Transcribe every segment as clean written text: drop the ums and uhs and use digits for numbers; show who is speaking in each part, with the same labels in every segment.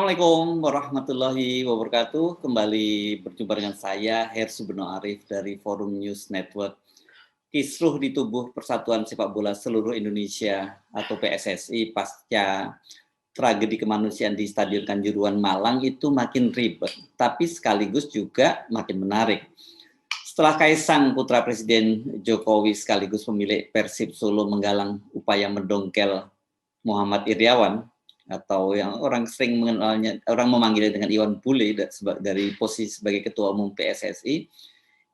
Speaker 1: Assalamualaikum warahmatullahi wabarakatuh. Kembali berjumpa dengan saya, Hersu Beno Arif dari Forum News Network. Kisruh di tubuh Persatuan Sepak Bola Seluruh Indonesia atau PSSI pasca tragedi kemanusiaan di Stadion Kanjuruhan Malang itu makin ribet, tapi sekaligus juga makin menarik. Setelah Kaisang putra Presiden Jokowi sekaligus pemilik Persib Solo menggalang upaya mendongkel Muhammad Iryawan, atau yang orang sering mengenalnya, orang memanggilnya dengan Iwan Bule dari posisi sebagai Ketua Umum PSSI.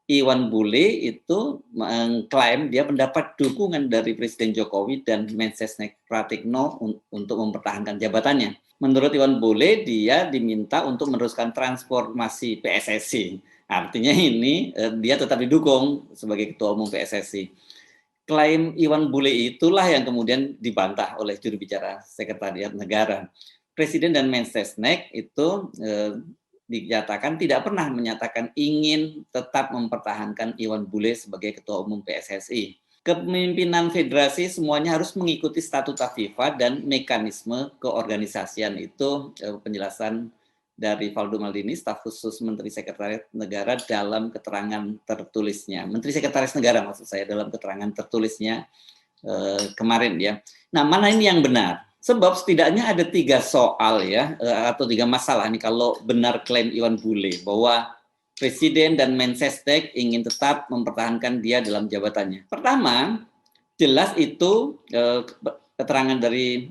Speaker 1: Iwan Bule itu mengklaim dia mendapat dukungan dari Presiden Jokowi dan Mensesnek Pratikno untuk mempertahankan jabatannya. Menurut Iwan Bule, dia diminta untuk meneruskan transformasi PSSI. Artinya ini dia tetap didukung sebagai Ketua Umum PSSI. Klaim Iwan Bule itulah yang kemudian dibantah oleh juru bicara Sekretariat Negara. Presiden dan Mensesnek itu dinyatakan tidak pernah menyatakan ingin tetap mempertahankan Iwan Bule sebagai Ketua Umum PSSI. Kepemimpinan federasi semuanya harus mengikuti statuta FIFA dan mekanisme keorganisasian, itu penjelasan dari Valdo Maldini, staf khusus Menteri Sekretariat Negara dalam keterangan tertulisnya. Menteri Sekretaris Negara maksud saya dalam keterangan tertulisnya kemarin ya. Nah, mana ini yang benar? Sebab setidaknya ada 3 soal ya, atau 3 masalah nih kalau benar klaim Iwan Bule bahwa Presiden dan Mensesnek ingin tetap mempertahankan dia dalam jabatannya. Pertama, jelas itu keterangan dari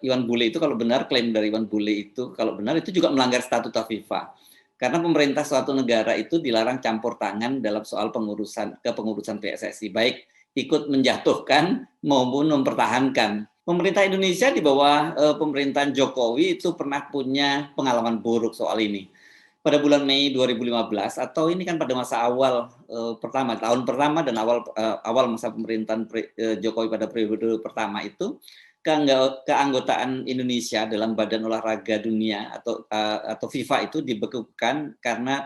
Speaker 1: Iwan Bule itu kalau benar, klaim dari Iwan Bule itu kalau benar itu juga melanggar statuta FIFA. Karena pemerintah suatu negara itu dilarang campur tangan dalam soal kepengurusan PSSI, baik ikut menjatuhkan maupun mempertahankan. Pemerintah Indonesia di bawah pemerintahan Jokowi itu pernah punya pengalaman buruk soal ini. Pada bulan Mei 2015 atau ini kan pada masa awal tahun pertama dan awal masa pemerintahan Jokowi pada periode pertama itu, keanggotaan Indonesia dalam Badan Olahraga Dunia atau FIFA itu dibekukan karena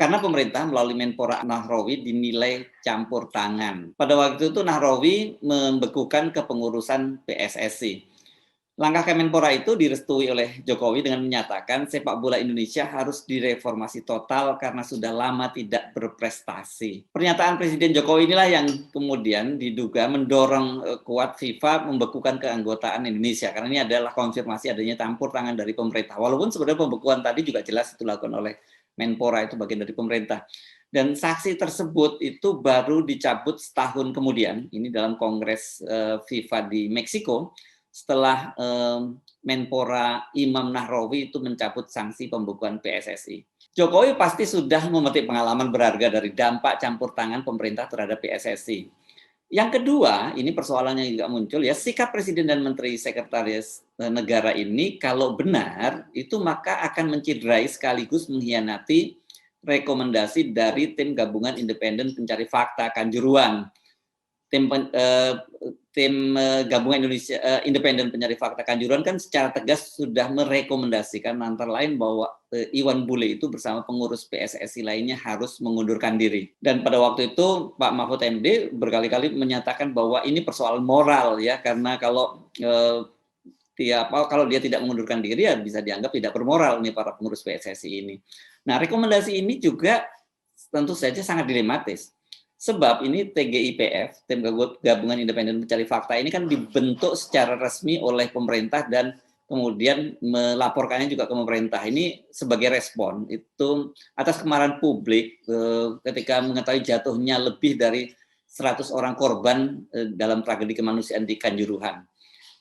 Speaker 1: pemerintah melalui Menpora Nahrawi dinilai campur tangan. Pada waktu itu Nahrawi membekukan kepengurusan PSSI. Langkah Kemenpora itu direstui oleh Jokowi dengan menyatakan sepak bola Indonesia harus direformasi total karena sudah lama tidak berprestasi. Pernyataan Presiden Jokowi inilah yang kemudian diduga mendorong kuat FIFA membekukan keanggotaan Indonesia, karena ini adalah konfirmasi adanya campur tangan dari pemerintah. Walaupun sebenarnya pembekuan tadi juga jelas itu dilakukan oleh Menpora, itu bagian dari pemerintah. Dan sanksi tersebut itu baru dicabut setahun kemudian, ini dalam Kongres FIFA di Meksiko, setelah Menpora Imam Nahrawi itu mencabut sanksi pembekuan PSSI. Jokowi pasti sudah memetik pengalaman berharga dari dampak campur tangan pemerintah terhadap PSSI. Yang kedua, ini persoalannya juga muncul ya, sikap Presiden dan Menteri Sekretaris Negara ini kalau benar, itu maka akan menciderai sekaligus mengkhianati rekomendasi dari Tim Gabungan Independen Pencari Fakta Kanjuruhan. Tim Gabungan Indonesia Independen Pencari Fakta Kanjuruhan kan secara tegas sudah merekomendasikan antara lain bahwa Iwan Bule itu bersama pengurus PSSI lainnya harus mengundurkan diri. Dan pada waktu itu Pak Mahfud MD berkali-kali menyatakan bahwa ini persoalan moral ya, karena kalau dia tidak mengundurkan diri ya bisa dianggap tidak bermoral nih para pengurus PSSI ini. Nah, rekomendasi ini juga tentu saja sangat dilematis. Sebab ini TGIPF, Tim Gabungan Independen Pencari Fakta ini kan dibentuk secara resmi oleh pemerintah dan kemudian melaporkannya juga ke pemerintah. Ini sebagai respon itu atas kemarahan publik ketika mengetahui jatuhnya lebih dari 100 orang korban dalam tragedi kemanusiaan di Kanjuruhan.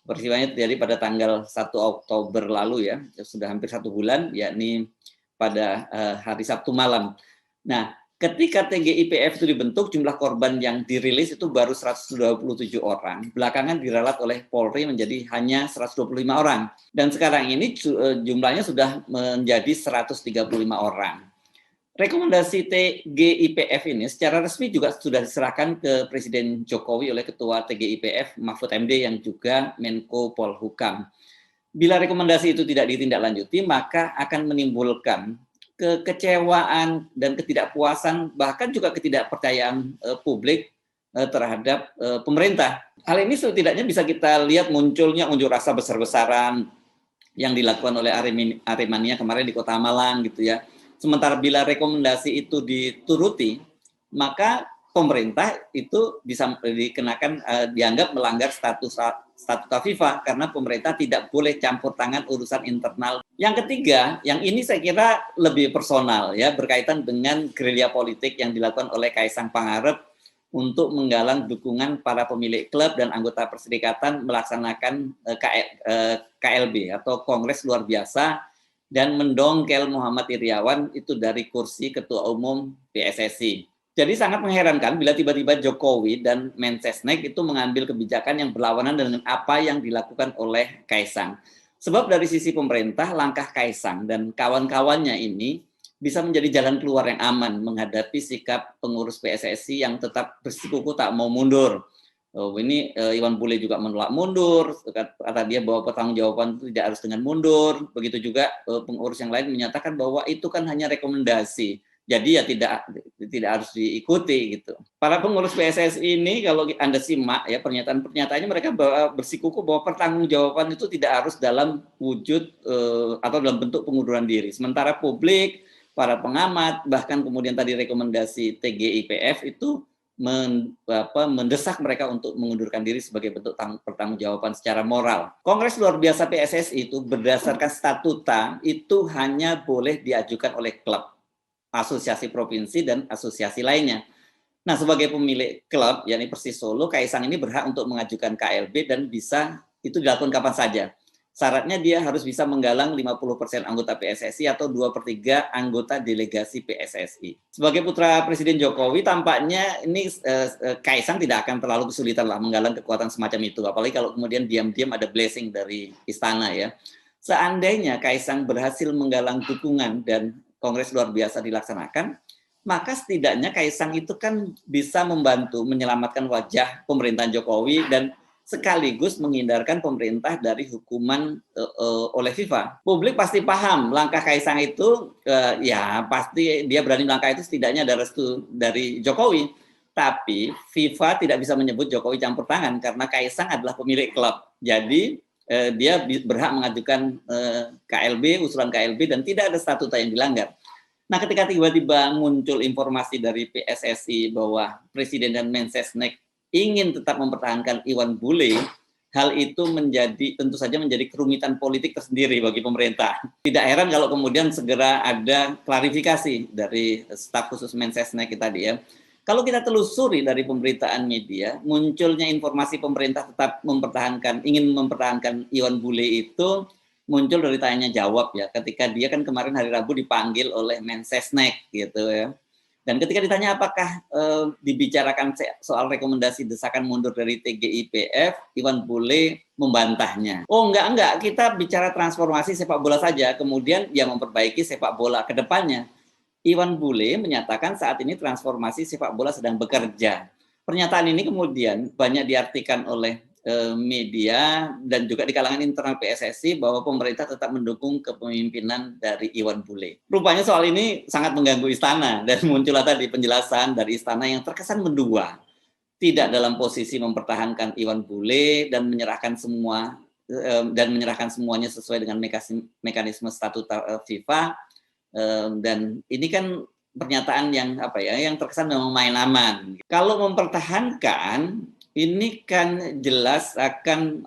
Speaker 1: Peristiwanya terjadi pada tanggal 1 Oktober lalu ya, sudah hampir 1 bulan, yakni pada hari Sabtu malam. Nah, ketika TGIPF itu dibentuk, jumlah korban yang dirilis itu baru 127 orang. Belakangan diralat oleh Polri menjadi hanya 125 orang. Dan sekarang ini jumlahnya sudah menjadi 135 orang. Rekomendasi TGIPF ini secara resmi juga sudah diserahkan ke Presiden Jokowi oleh Ketua TGIPF Mahfud MD yang juga Menko Polhukam. Bila rekomendasi itu tidak ditindaklanjuti, maka akan menimbulkan kekecewaan dan ketidakpuasan, bahkan juga ketidakpercayaan publik terhadap pemerintah. Hal ini setidaknya bisa kita lihat munculnya unjuk rasa besar-besaran, yang dilakukan oleh Aremania kemarin di Kota Malang gitu ya. Sementara bila rekomendasi itu dituruti, maka pemerintah itu bisa dikenakan dianggap melanggar statuta FIFA karena pemerintah tidak boleh campur tangan urusan internal. Yang ketiga, yang ini saya kira lebih personal ya, berkaitan dengan gerilya politik yang dilakukan oleh Kaisang Pangarep untuk menggalang dukungan para pemilik klub dan anggota perserikatan melaksanakan KLB atau Kongres Luar Biasa dan mendongkel Muhammad Iryawan itu dari kursi Ketua Umum PSSI. Jadi sangat mengherankan bila tiba-tiba Jokowi dan Mensesnek itu mengambil kebijakan yang berlawanan dengan apa yang dilakukan oleh Kaisang. Sebab dari sisi pemerintah, langkah Kaisang dan kawan-kawannya ini bisa menjadi jalan keluar yang aman menghadapi sikap pengurus PSSI yang tetap bersikukuh tak mau mundur. Ini Iwan Bule juga menolak mundur, kata dia bahwa pertanggungjawaban itu tidak harus dengan mundur. Begitu juga pengurus yang lain menyatakan bahwa itu kan hanya rekomendasi. Jadi ya tidak harus diikuti gitu. Para pengurus PSSI ini kalau Anda simak ya pernyataannya mereka bersikukuh bahwa pertanggungjawaban itu tidak harus dalam wujud atau dalam bentuk pengunduran diri. Sementara publik, para pengamat, bahkan kemudian tadi rekomendasi TGIPF itu mendesak mereka untuk mengundurkan diri sebagai bentuk pertanggungjawaban secara moral. Kongres Luar Biasa PSSI itu berdasarkan statuta itu hanya boleh diajukan oleh klub, asosiasi provinsi dan asosiasi lainnya. Nah, sebagai pemilik klub, yakni Persis Solo, Kaisang ini berhak untuk mengajukan KLB dan bisa itu dilakukan kapan saja. Syaratnya dia harus bisa menggalang 50% anggota PSSI atau 2/3 anggota delegasi PSSI. Sebagai putra Presiden Jokowi, tampaknya ini Kaisang tidak akan terlalu kesulitan lah menggalang kekuatan semacam itu. Apalagi kalau kemudian diam-diam ada blessing dari istana ya. Seandainya Kaisang berhasil menggalang dukungan dan Kongres Luar Biasa dilaksanakan, maka setidaknya Kaisang itu kan bisa membantu menyelamatkan wajah pemerintahan Jokowi dan sekaligus menghindarkan pemerintah dari hukuman oleh FIFA. Publik pasti paham langkah Kaisang itu, ya pasti dia berani melangkah itu setidaknya ada restu dari Jokowi. Tapi FIFA tidak bisa menyebut Jokowi campur tangan karena Kaisang adalah pemilik klub. Jadi dia berhak mengajukan usulan KLB dan tidak ada statuta yang dilanggar. Nah, ketika tiba-tiba muncul informasi dari PSSI bahwa Presiden dan Mensesnek ingin tetap mempertahankan Iwan Bule, hal itu tentu saja menjadi kerumitan politik tersendiri bagi pemerintah. Tidak heran kalau kemudian segera ada klarifikasi dari staf khusus Mensesnek tadi ya. Kalau kita telusuri dari pemberitaan media, munculnya informasi pemerintah tetap ingin mempertahankan Iwan Bule itu muncul dari tanya jawab ya, ketika dia kan kemarin hari Rabu dipanggil oleh Mensesnek gitu ya. Dan ketika ditanya apakah dibicarakan soal rekomendasi desakan mundur dari TGIPF, Iwan Bule membantahnya. Oh enggak, kita bicara transformasi sepak bola saja, kemudian yang memperbaiki sepak bola ke depannya. Iwan Bule menyatakan saat ini transformasi sepak bola sedang bekerja. Pernyataan ini kemudian banyak diartikan oleh media dan juga di kalangan internal PSSI bahwa pemerintah tetap mendukung kepemimpinan dari Iwan Bule. Rupanya soal ini sangat mengganggu istana dan muncullah tadi penjelasan dari istana yang terkesan mendua, tidak dalam posisi mempertahankan Iwan Bule dan menyerahkan semuanya sesuai dengan mekanisme statuta FIFA, dan ini kan pernyataan yang terkesan memang main aman. Kalau mempertahankan ini kan jelas akan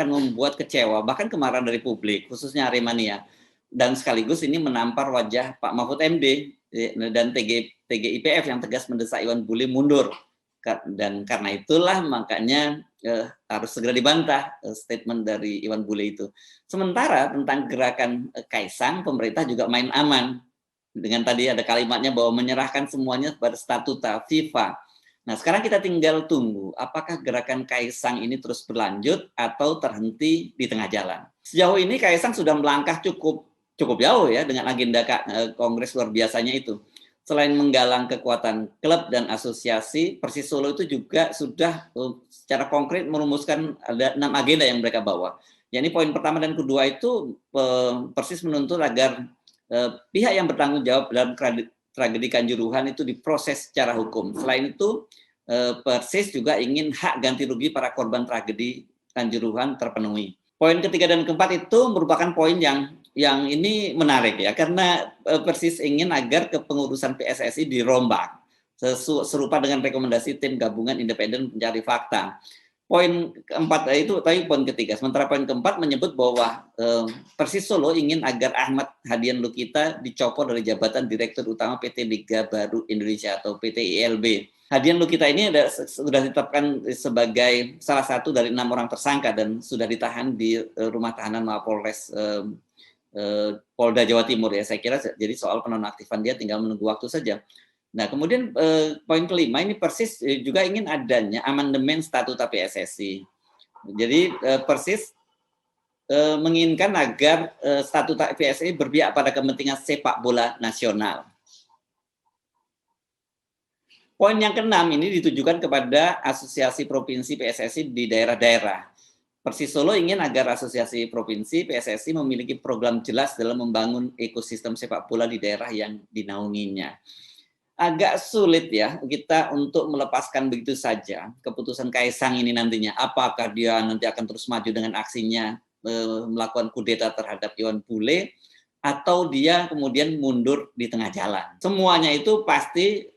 Speaker 1: membuat kecewa bahkan kemarahan dari publik khususnya Aremania, dan sekaligus ini menampar wajah Pak Mahfud MD dan TGIPF yang tegas mendesak Iwan Bule mundur, dan karena itulah makanya harus segera dibantah statement dari Iwan Bule itu. Sementara tentang gerakan Kaisang, pemerintah juga main aman dengan tadi ada kalimatnya bahwa menyerahkan semuanya pada statuta FIFA. Nah, sekarang kita tinggal tunggu apakah gerakan Kaisang ini terus berlanjut atau terhenti di tengah jalan. Sejauh ini Kaisang sudah melangkah cukup jauh ya dengan agenda Kongres Luar Biasanya itu. Selain menggalang kekuatan klub dan asosiasi, Persis Solo itu juga sudah secara konkret merumuskan ada 6 agenda yang mereka bawa. Yakni poin pertama dan kedua itu Persis menuntut agar pihak yang bertanggung jawab dalam tragedi Kanjuruhan itu diproses secara hukum. Selain itu, Persis juga ingin hak ganti rugi para korban tragedi Kanjuruhan terpenuhi. Poin ketiga dan keempat itu merupakan poin yang ini menarik ya, karena Persis ingin agar kepengurusan PSSI dirombak serupa dengan rekomendasi tim gabungan independen pencari fakta. Poin keempat itu tadi poin ketiga. Sementara poin keempat menyebut bahwa Persis Solo ingin agar Ahmad Hadian Lukita dicopot dari jabatan Direktur Utama PT Liga Baru Indonesia atau PT ILB. Hadian Lukita ini sudah ditetapkan sebagai salah satu dari 6 orang tersangka dan sudah ditahan di rumah tahanan Mapolres Polda Jawa Timur ya. Saya kira jadi soal penonaktifan dia tinggal menunggu waktu saja. Nah, kemudian poin kelima ini Persis juga ingin adanya amandemen statuta PSSI. Jadi Persis menginginkan agar statuta PSSI berpihak pada kepentingan sepak bola nasional. Poin yang keenam ini ditujukan kepada Asosiasi Provinsi PSSI di daerah-daerah. Persis Solo ingin agar Asosiasi Provinsi PSSI memiliki program jelas dalam membangun ekosistem sepak bola di daerah yang dinaunginya. Agak sulit ya kita untuk melepaskan begitu saja keputusan Kaisang ini nantinya. Apakah dia nanti akan terus maju dengan aksinya melakukan kudeta terhadap Iwan Bule, atau dia kemudian mundur di tengah jalan. Semuanya itu pasti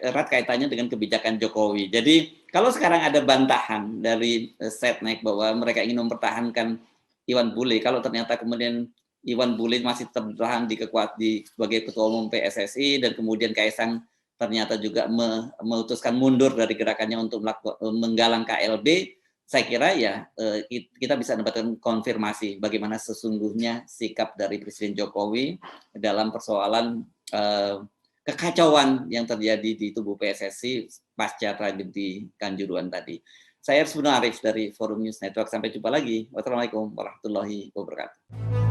Speaker 1: erat kaitannya dengan kebijakan Jokowi. Jadi kalau sekarang ada bantahan dari Setnek bahwa mereka ingin mempertahankan Iwan Bule, kalau ternyata kemudian Iwan Bule masih tertahan sebagai ketua umum PSSI dan kemudian Kaisang ternyata juga memutuskan mundur dari gerakannya untuk menggalang KLB, saya kira ya kita bisa mendapatkan konfirmasi bagaimana sesungguhnya sikap dari Presiden Jokowi dalam persoalan kekacauan yang terjadi di tubuh PSSI pasca tragedi Kanjuruhan tadi. Saya Hersubno Arif dari Forum News Network. Sampai jumpa lagi. Wassalamualaikum warahmatullahi wabarakatuh.